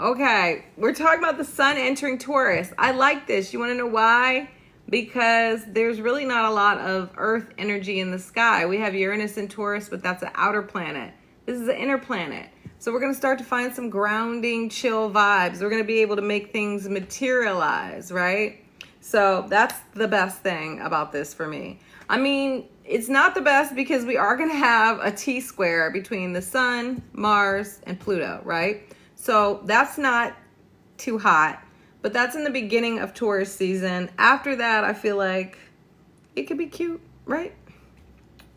Okay, we're talking about the sun entering Taurus. I like this. You want to know why? Because there's really not a lot of Earth energy in the sky. We have Uranus in Taurus, but that's an outer planet. This is an inner planet. So we're going to start to find some grounding, chill vibes. We're going to be able to make things materialize, right? So that's the best thing about this for me. I mean, it's not the best because we are going to have a T-square between the sun, Mars, and Pluto, right? So that's not too hot, but that's in the beginning of Taurus season. After that, I feel like it could be cute, right?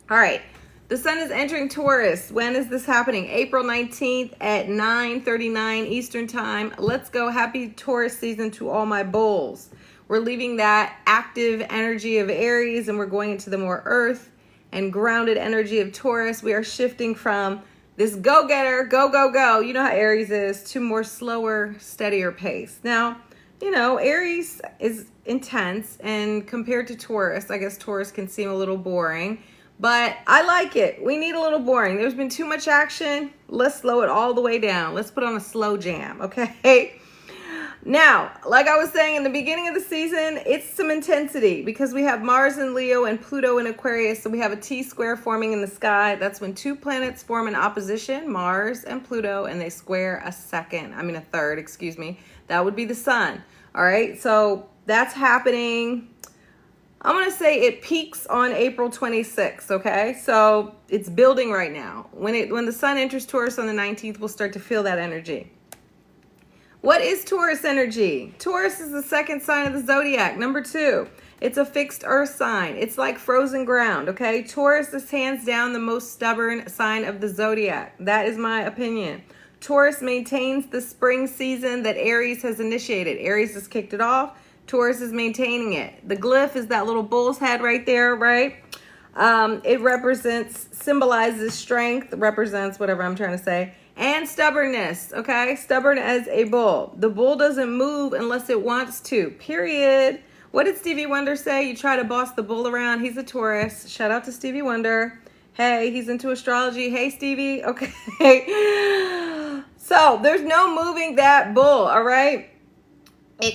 All right. The sun is entering Taurus. When is this happening? April 19th at 9:39 Eastern time. Let's go. Happy Taurus season to all my bulls. We're leaving that active energy of Aries and we're going into the more earth and grounded energy of Taurus. We are shifting from this go-getter, go, go, go. You know how Aries is, to more slower, steadier pace. Now, you know, Aries is intense, and compared to Taurus, I guess Taurus can seem a little boring, but I like it. We need a little boring. There's been too much action. Let's slow it all the way down. Let's put on a slow jam, okay? Now, like I was saying in the beginning of the season, it's some intensity because we have Mars in Leo and Pluto in Aquarius. So we have a T-square forming in the sky. That's when two planets form an opposition, Mars and Pluto, and they square a third, excuse me. That would be the sun. All right, so that's happening. I'm going to say it peaks on April 26th, okay? So it's building right now. When the sun enters Taurus on the 19th, we'll start to feel that energy. What is Taurus energy? Taurus is the second sign of the zodiac, number 2. It's a fixed earth sign. It's like frozen ground, okay? Taurus is hands down the most stubborn sign of the zodiac. That is my opinion. Taurus maintains the spring season that Aries has initiated. Aries has kicked it off. Taurus is maintaining it. The glyph is that little bull's head right there, right? It symbolizes strength, represents whatever I'm trying to say. And stubbornness, okay? Stubborn as a bull. The bull doesn't move unless it wants to, period. What did Stevie Wonder say? You try to boss the bull around. He's a Taurus. Shout out to Stevie Wonder. Hey, he's into astrology. Hey, Stevie. Okay. So there's no moving that bull, all right?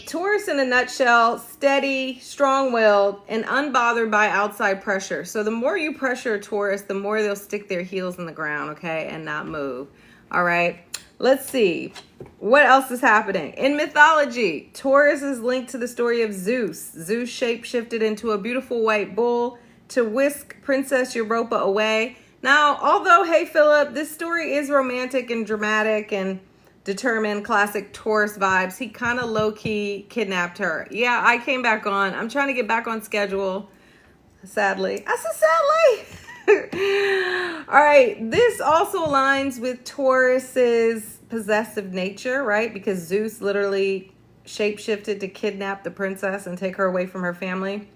Taurus in a nutshell, steady, strong-willed, and unbothered by outside pressure. So the more you pressure a Taurus, the more they'll stick their heels in the ground, okay, and not move. All right, let's see. What else is happening? In mythology, Taurus is linked to the story of Zeus. Zeus shape-shifted into a beautiful white bull to whisk Princess Europa away. Now, although, hey, Philip, this story is romantic and dramatic and determined classic Taurus vibes, he kind of low-key kidnapped her. Yeah, I came back on. I'm trying to get back on schedule, sadly. I said sadly. All right, this also aligns with Taurus's possessive nature, right? Because Zeus literally shapeshifted to kidnap the princess and take her away from her family.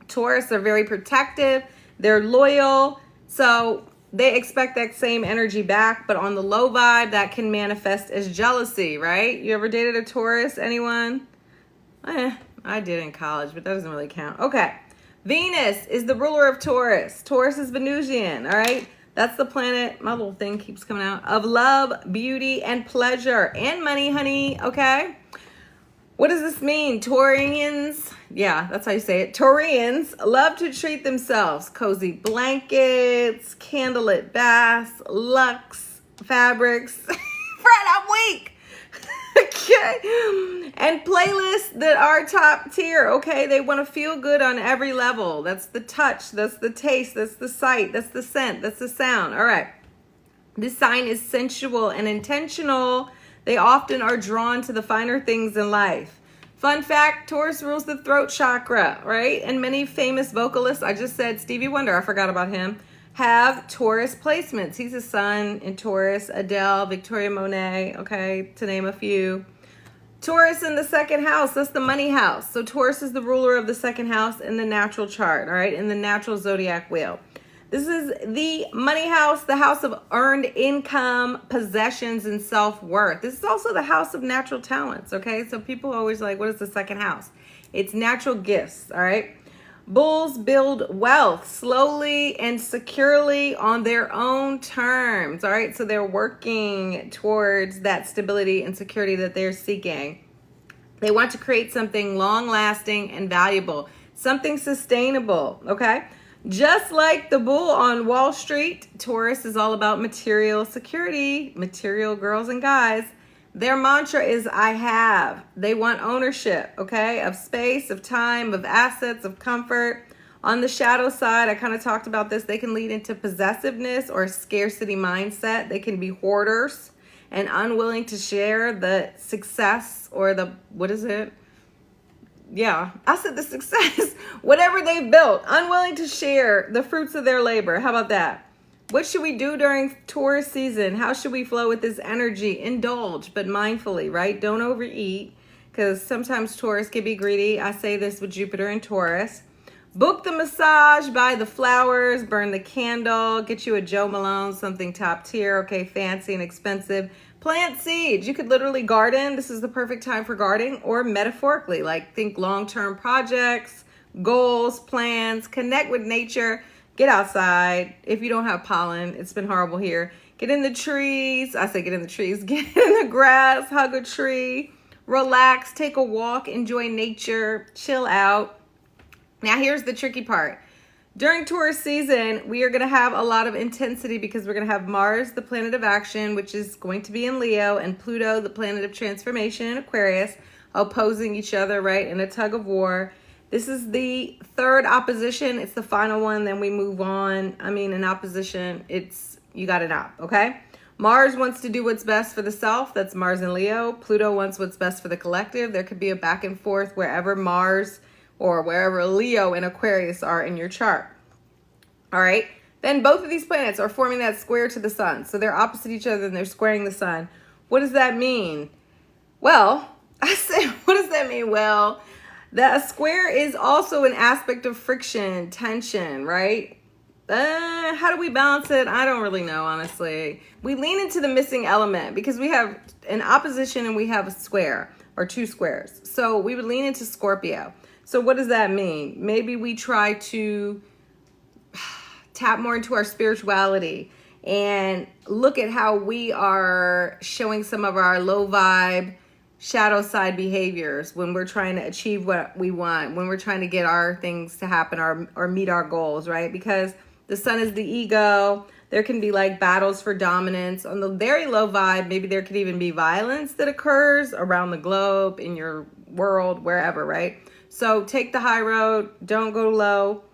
Taurus are very protective. They're loyal. So they expect that same energy back, but on the low vibe, that can manifest as jealousy, right? You ever dated a Taurus? Anyone? I did in college, but that doesn't really count. Okay. Venus is the ruler of Taurus. Taurus is Venusian, all right? That's the planet, my little thing keeps coming out, of love, beauty, and pleasure, and money, honey, okay? What does this mean? Taurians, yeah, that's how you say it. Taurians love to treat themselves. Cozy blankets, candlelit baths, luxe fabrics. Fred, I'm weak. Okay. And playlists that are top tier, okay? They want to feel good on every level. That's the touch, that's the taste, that's the sight, that's the scent, that's the sound. All right. This sign is sensual and intentional. They often are drawn to the finer things in life. Fun fact, Taurus rules the throat chakra, right? And many famous vocalists, I just said Stevie Wonder, I forgot about him, have Taurus placements. He's a sun in Taurus, Adele, Victoria Monet, okay, to name a few. Taurus in the second house, that's the money house. So Taurus is the ruler of the second house in the natural chart, all right, in the natural zodiac wheel. This is the money house, the house of earned income, possessions, and self-worth. This is also the house of natural talents, okay? So people are always like, what is the second house? It's natural gifts, all right? Bulls build wealth slowly and securely on their own terms. All right, so they're working towards that stability and security that they're seeking. They want to create something long lasting and valuable, something sustainable. Okay, just like the bull on Wall Street, Taurus is all about material security, material girls and guys. Their mantra is I have. They want ownership, okay, of space, of time, of assets, of comfort. On the shadow side, I kind of talked about this. They can lead into possessiveness or scarcity mindset. They can be hoarders and unwilling to share the success or the, what is it? Yeah, I said the success, whatever they've built, unwilling to share the fruits of their labor. How about that? What should we do during Taurus season? How should we flow with this energy? Indulge, but mindfully, right? Don't overeat, because sometimes Taurus can be greedy. I say this with Jupiter and Taurus. Book the massage, buy the flowers, burn the candle, get you a Joe Malone, something top tier, okay, fancy and expensive. Plant seeds. You could literally garden. This is the perfect time for gardening, or metaphorically, like think long-term projects, goals, plans, connect with nature. Get outside. If you don't have pollen, it's been horrible here. Get in the trees. I say get in the trees. Get in the grass, hug a tree, relax, take a walk, enjoy nature, chill out. Now here's the tricky part. During Taurus season, we are going to have a lot of intensity because we're going to have Mars, the planet of action, which is going to be in Leo, and Pluto, the planet of transformation in Aquarius, opposing each other, right, in a tug of war. This is the third opposition. It's the final one. Then we move on. I mean, in opposition, it's, you got it out, okay? Mars wants to do what's best for the self. That's Mars and Leo. Pluto wants what's best for the collective. There could be a back and forth wherever Mars or wherever Leo and Aquarius are in your chart. All right? Then both of these planets are forming that square to the sun. So they're opposite each other and they're squaring the sun. What does that mean? Well, I said, what does that mean? Well, that square is also an aspect of friction, tension, right? How do we balance it? I don't really know, honestly. We lean into the missing element because we have an opposition and we have a square or two squares. So we would lean into Scorpio. So what does that mean? Maybe we try to tap more into our spirituality and look at how we are showing some of our low vibe, shadow side behaviors when we're trying to achieve what we want, when we're trying to get our things to happen or meet our goals, right? Because the sun is the ego. There can be like battles for dominance. On the very low vibe, maybe there could even be violence that occurs around the globe, in your world, wherever, right? So take the high road, don't go low.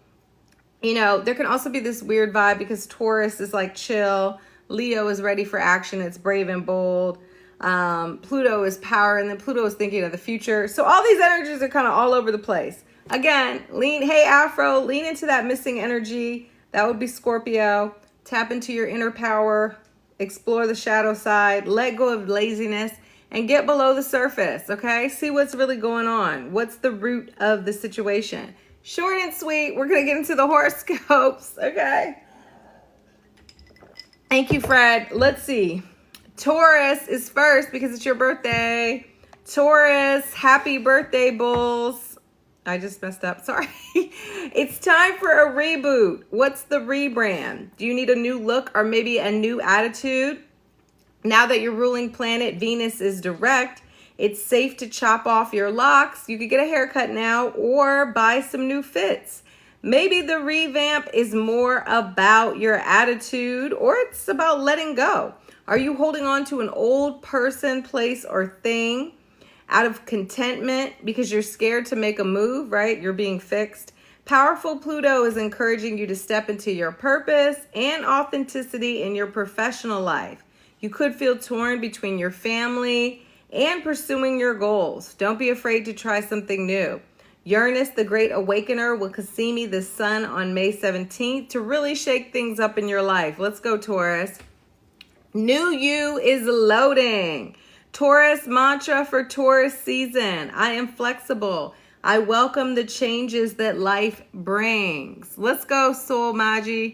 You know, there can also be this weird vibe because Taurus is like chill. Leo is ready for action. It's brave and bold. Pluto is power, and then Pluto is thinking of the future. So all these energies are kind of all over the place. Again, hey Afro, lean into that missing energy. That would be Scorpio. Tap into your inner power, explore the shadow side, let go of laziness, and get below the surface, okay? See what's really going on. What's the root of the situation? Short and sweet. We're going to get into the horoscopes, okay? Thank you, Fred. Let's see. Taurus is first because it's your birthday. Taurus, happy birthday, bulls. I just messed up. Sorry. It's time for a reboot. What's the rebrand? Do you need a new look or maybe a new attitude? Now that your ruling planet, Venus, is direct, it's safe to chop off your locks. You could get a haircut now or buy some new fits. Maybe the revamp is more about your attitude, or it's about letting go. Are you holding on to an old person, place, or thing out of contentment because you're scared to make a move, right? You're being fixed. Powerful Pluto is encouraging you to step into your purpose and authenticity in your professional life. You could feel torn between your family and pursuing your goals. Don't be afraid to try something new. Uranus, the great awakener, will Cassimi the sun on May 17th to really shake things up in your life. Let's go, Taurus. New you is loading. Taurus mantra for Taurus season. I am flexible. I welcome the changes that life brings. Let's go, Soul Magi.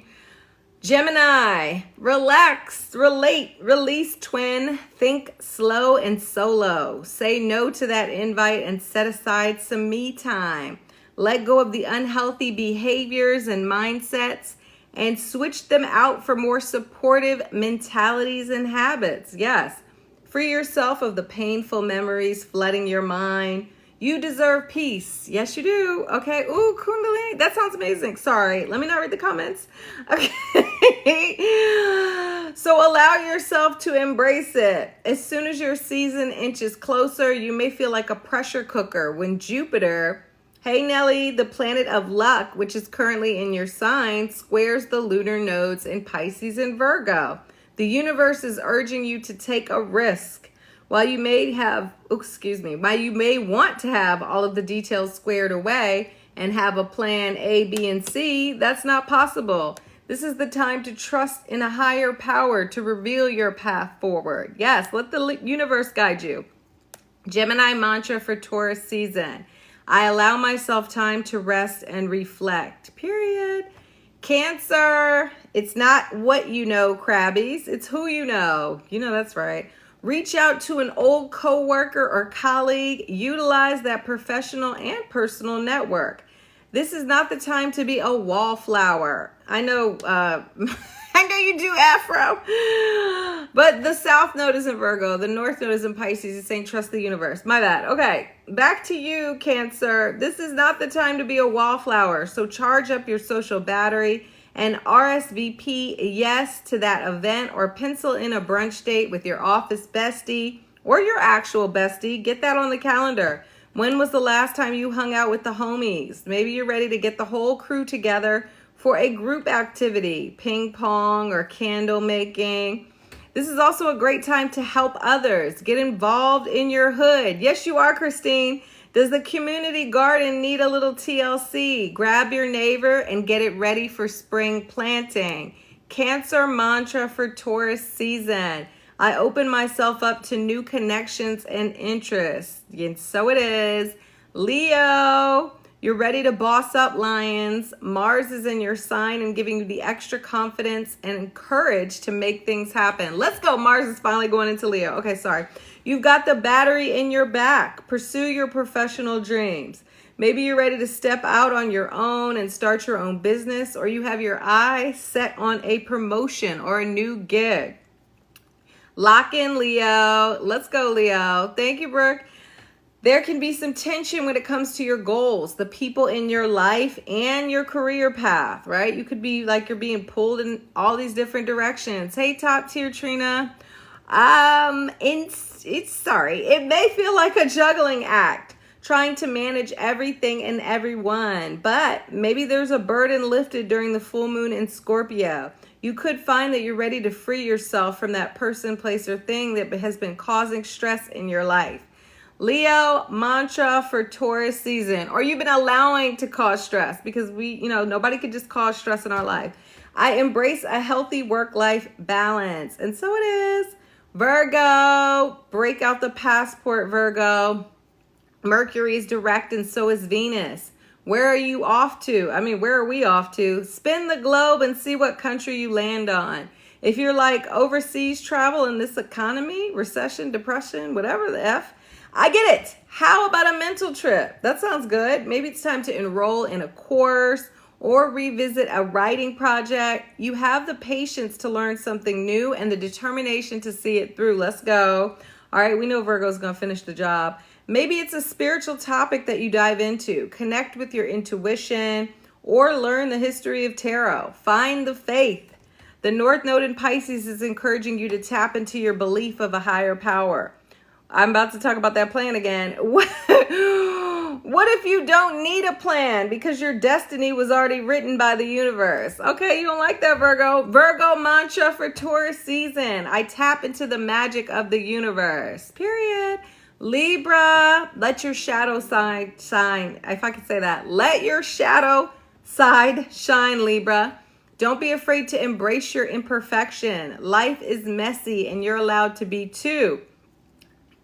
Gemini, relax, relate, release, twin, think slow and solo. Say no to that invite and set aside some me time. Let go of the unhealthy behaviors and mindsets and switch them out for more supportive mentalities and habits. Yes. Free yourself of the painful memories flooding your mind. You deserve peace. Yes, you do. Okay. Ooh, Kundalini. That sounds amazing. Sorry. Let me not read the comments. Okay. So allow yourself to embrace it. As soon as your season inches closer, you may feel like a pressure cooker when Jupiter, hey Nelly, the planet of luck, which is currently in your sign, squares the lunar nodes in Pisces and Virgo. The universe is urging you to take a risk. While you may want to have all of the details squared away and have a plan A, B, and C, that's not possible. This is the time to trust in a higher power to reveal your path forward. Yes, let the universe guide you. Gemini mantra for Taurus season. I allow myself time to rest and reflect. Period. Cancer. It's not what you know, Crabbies. It's who you know. You know that's right. Reach out to an old coworker or colleague. Utilize that professional and personal network. This is not the time to be a wallflower. I know, I know you do Afro, but the South Node is in Virgo. The North Node is in Pisces. It's saying trust the universe. My bad. Okay, back to you, Cancer. This is not the time to be a wallflower. So charge up your social battery and RSVP yes to that event, or pencil in a brunch date with your office bestie or your actual bestie. Get that on the calendar. When was the last time you hung out with the homies? Maybe you're ready to get the whole crew together for a group activity, ping pong or candle making. This is also a great time to help others. Get involved in your hood. Yes, you are, Christine. Does the community garden need a little TLC? Grab your neighbor and get it ready for spring planting. Cancer mantra for Taurus season. I open myself up to new connections and interests. And so it is. Leo, you're ready to boss up, Lions. Mars is in your sign and giving you the extra confidence and courage to make things happen. Let's go. Mars is finally going into Leo. Okay, sorry. You've got the battery in your back. Pursue your professional dreams. Maybe you're ready to step out on your own and start your own business, or you have your eye set on a promotion or a new gig. Lock in, Leo. Let's go, Leo. Thank you, Brooke. There can be some tension when it comes to your goals, the people in your life, and your career path, right? You could be like you're being pulled in all these different directions. Hey, top tier Trina. It may feel like a juggling act, trying to manage everything and everyone, but maybe there's a burden lifted during the full moon in Scorpio. You could find that you're ready to free yourself from that person, place, or thing that has been causing stress in your life. Leo mantra for Taurus season, or you've been allowing to cause stress, because nobody could just cause stress in our life. I embrace a healthy work-life balance. And so it is. Virgo, break out the passport, Virgo. Mercury is direct and so is Venus. Where are you off to? Where are we off to? Spin the globe and see what country you land on. If you're like overseas travel in this economy, recession, depression, whatever the F, I get it. How about a mental trip? That sounds good. Maybe it's time to enroll in a course or revisit a writing project. You have the patience to learn something new and the determination to see it through. Let's go. All right, we know Virgo's going to finish the job. Maybe it's a spiritual topic that you dive into. Connect with your intuition or learn the history of tarot. Find the faith. The North Node in Pisces is encouraging you to tap into your belief of a higher power. I'm about to talk about that plan again. What if you don't need a plan because your destiny was already written by the universe? Okay, you don't like that, Virgo. Virgo mantra for Taurus season. I tap into the magic of the universe. Period. Libra, let your shadow side shine. If I could say that. Let your shadow side shine, Libra. Don't be afraid to embrace your imperfection. Life is messy and you're allowed to be too.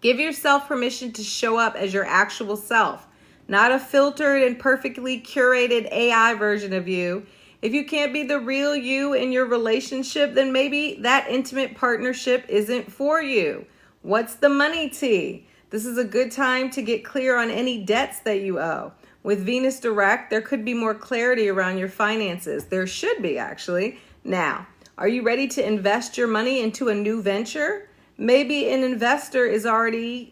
Give yourself permission to show up as your actual self, not a filtered and perfectly curated AI version of you. If you can't be the real you in your relationship, then maybe that intimate partnership isn't for you. What's the money tea? This is a good time to get clear on any debts that you owe. With Venus direct, there could be more clarity around your finances. There should be, actually. Now, are you ready to invest your money into a new venture? Maybe an investor is ready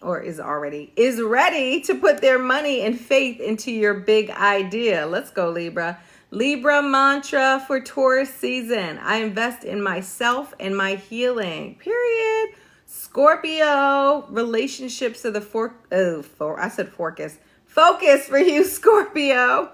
to put their money and faith into your big idea. Let's go, Libra. Libra mantra for Taurus season. I invest in myself and my healing. Period. Scorpio, relationships are the focus for you, Scorpio.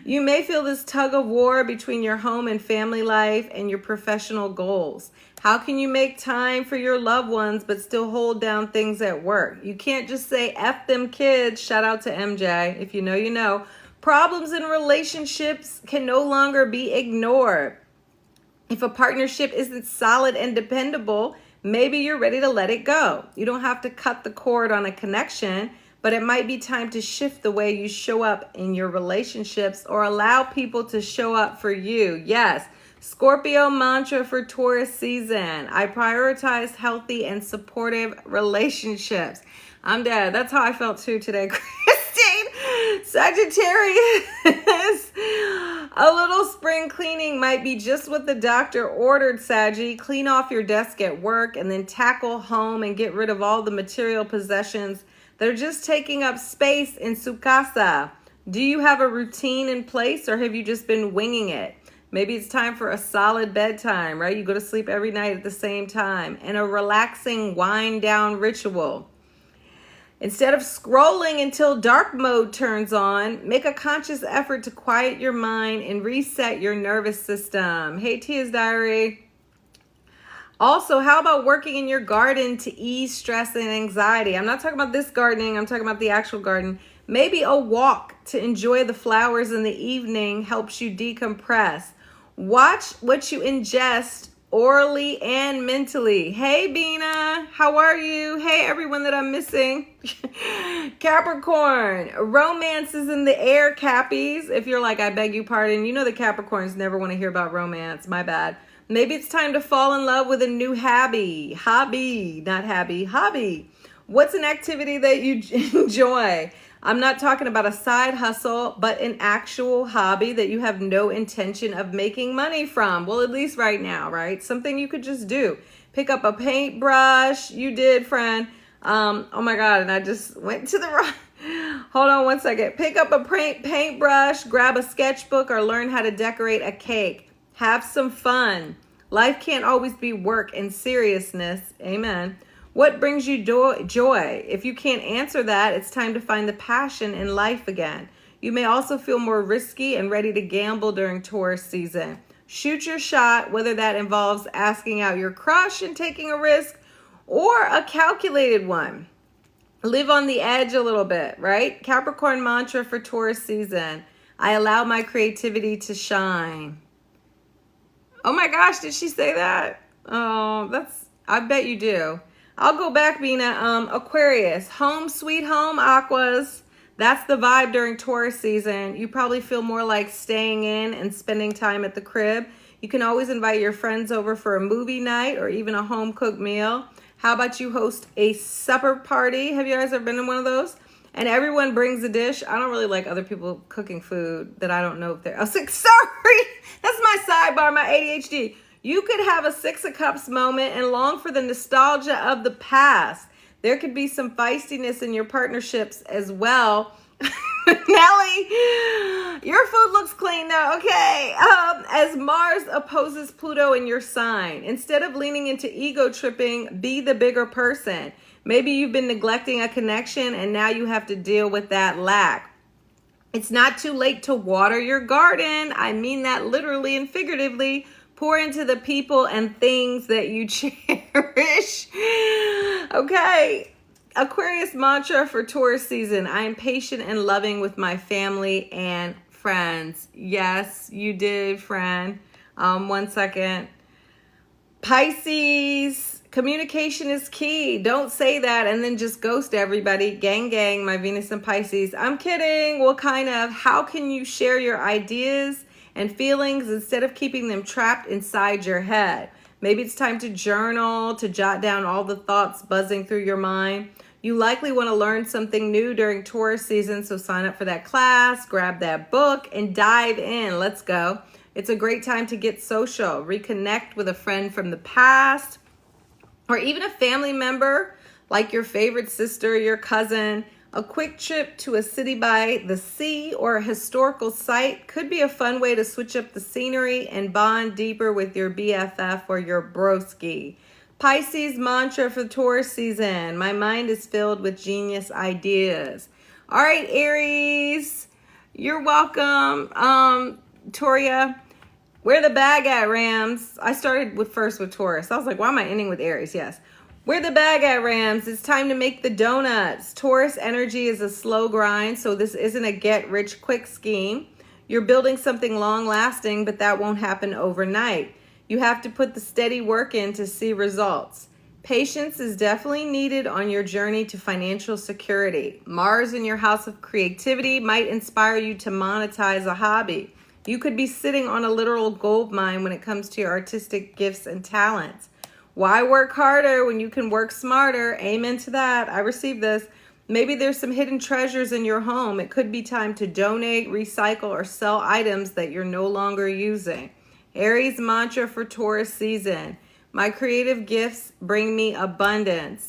You may feel this tug of war between your home and family life and your professional goals. How can you make time for your loved ones but still hold down things at work? You can't just say F them kids. Shout out to MJ. If you know, you know. Problems in relationships can no longer be ignored. If a partnership isn't solid and dependable, maybe you're ready to let it go. You don't have to cut the cord on a connection, but it might be time to shift the way you show up in your relationships or allow people to show up for you. Yes. Scorpio mantra for Taurus season. I prioritize healthy and supportive relationships. I'm dead. That's how I felt too today, Christine. Sagittarius. A little spring cleaning might be just what the doctor ordered, Saggy. Clean off your desk at work and then tackle home and get rid of all the material possessions that are just taking up space in su casa. Do you have a routine in place or have you just been winging it? Maybe it's time for a solid bedtime, right? You go to sleep every night at the same time, and a relaxing wind down ritual. Instead of scrolling until dark mode turns on, make a conscious effort to quiet your mind and reset your nervous system. Hey, Tia's Diary. Also, how about working in your garden to ease stress and anxiety? I'm not talking about this gardening. I'm talking about the actual garden. Maybe a walk to enjoy the flowers in the evening helps you decompress. Watch what you ingest orally and mentally. Hey, Bina, how are you? Hey, everyone that I'm missing. Capricorn, romance is in the air, Cappies. If you're like, I beg your pardon, you know the Capricorns never want to hear about romance. My bad. Maybe it's time to fall in love with a new hobby. Hobby. What's an activity that you enjoy? I'm not talking about a side hustle, but an actual hobby that you have no intention of making money from. Well, at least right now, right? Something you could just do. Pick up a paintbrush. You did, friend. Oh my God. And I just went to the wrong. Hold on one second. Pick up a paintbrush, grab a sketchbook, or learn how to decorate a cake. Have some fun. Life can't always be work and seriousness. Amen. What brings you joy? If you can't answer that, it's time to find the passion in life again. You may also feel more risky and ready to gamble during Taurus season. Shoot your shot, whether that involves asking out your crush and taking a risk or a calculated one. Live on the edge a little bit, right? Capricorn mantra for Taurus season. I allow my creativity to shine. Oh my gosh, did she say that? Oh, I bet you do. I'll go back, Bina. Aquarius, home sweet home, Aquas. That's the vibe during Taurus season. You probably feel more like staying in and spending time at the crib. You can always invite your friends over for a movie night or even a home cooked meal. How about you host a supper party? Have you guys ever been in one of those? And everyone brings a dish. I don't really like other people cooking food that I don't know if they're... I was like, sorry. That's my sidebar, my ADHD. You could have a Six of Cups moment and long for the nostalgia of the past. There could be some feistiness in your partnerships as well. Nelly, your food looks clean now. Okay. As Mars opposes Pluto in your sign, instead of leaning into ego tripping, be the bigger person. Maybe you've been neglecting a connection and now you have to deal with that lack. It's not too late to water your garden. I mean that literally and figuratively. Pour into the people and things that you cherish. Okay. Aquarius mantra for Taurus season. I am patient and loving with my family and friends. Yes, you did, friend. 1 second. Pisces. Communication is key. Don't say that and then just ghost everybody. Gang, gang, my Venus and Pisces. I'm kidding. Well, kind of. How can you share your ideas and feelings instead of keeping them trapped inside your head? Maybe it's time to journal, to jot down all the thoughts buzzing through your mind. You likely want to learn something new during Taurus season, so sign up for that class, grab that book, and dive in. Let's go. It's a great time to get social, reconnect with a friend from the past, or even a family member like your favorite sister, your cousin. A quick trip to a city by the sea or a historical site could be a fun way to switch up the scenery and bond deeper with your BFF or your broski. Pisces mantra for Taurus season. My mind is filled with genius ideas. All right, Aries, you're welcome. Toria, where the bag at, Rams? I started first with Taurus. I was like, why am I ending with Aries? Yes. Where the bag at, Rams? It's time to make the donuts. Taurus energy is a slow grind, so this isn't a get-rich-quick scheme. You're building something long-lasting, but that won't happen overnight. You have to put the steady work in to see results. Patience is definitely needed on your journey to financial security. Mars in your house of creativity might inspire you to monetize a hobby. You could be sitting on a literal gold mine when it comes to your artistic gifts and talents. Why work harder when you can work smarter? Amen to that. I received this. Maybe there's some hidden treasures in your home. It could be time to donate, recycle, or sell items that you're no longer using. Aries mantra for Taurus season. My creative gifts bring me abundance.